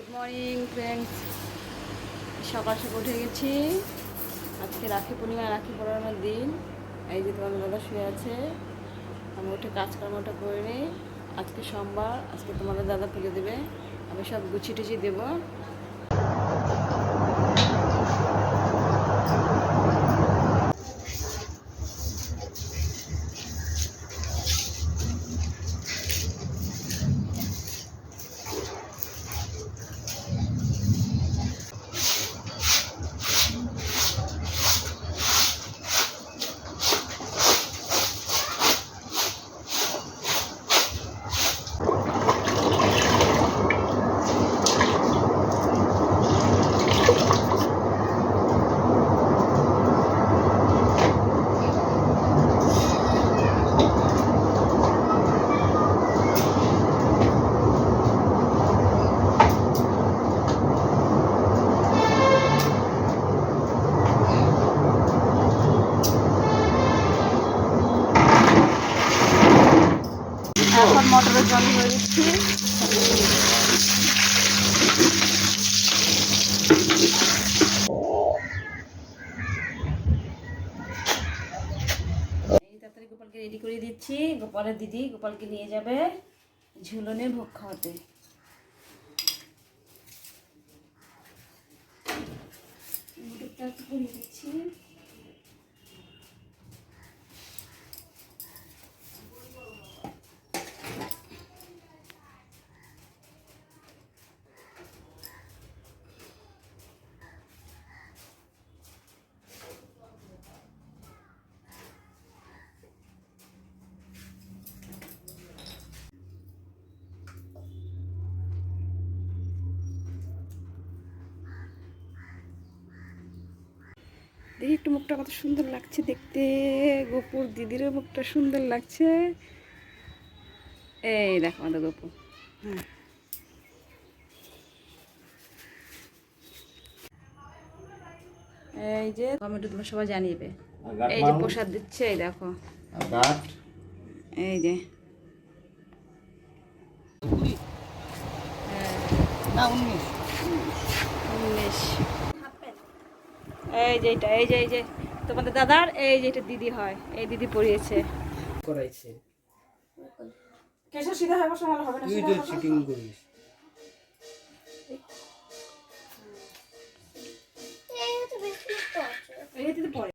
Good morning friends, সকাল সকাল উঠে গেছি। আজকে রাখি পূর্ণিমা, রাখি পরানোর দিন। এই যে তোমাদের দাদা শুয়ে আছে, আমি উঠে কাজকর্মটা করে নিই। আজকে সোমবার, আজকে তোমাদের দাদা পুজো দেবে, আমি সব গুছিয়ে টুছিয়ে দেবো। এখন মোটরের জল হয়ে দিচ্ছি। এই তাড়াতাড়ি গোপালকে রেডি করে দিচ্ছি। গোপালের দিদি গোপালকে নিয়ে যাবে ঝুলনে ভোগ খাওয়াতে। মোটরটা একটু করিয়ে দিচ্ছি। দেখি একটু মুখটা কত সুন্দর লাগছে দেখতে, গোপুর দিদিরও মুখটা সুন্দর লাগছে। এই দেখো আমাদের গোপু। হ্যাঁ, এই যে কমেন্টে তোমরা সবাই জানিয়ে, এই যে প্রসাদ দিচ্ছে, এই দেখো, এই যে না 19 এই যে এটা, এই যে তোমাদের দাদার, এই যে এটা দিদি হয়, এই দিদি পড়িয়েছে করাইছে। কেসা সিধা হবে সময় হবে না, তুই তো চিটিং করিস। এই দিদি পড়ে।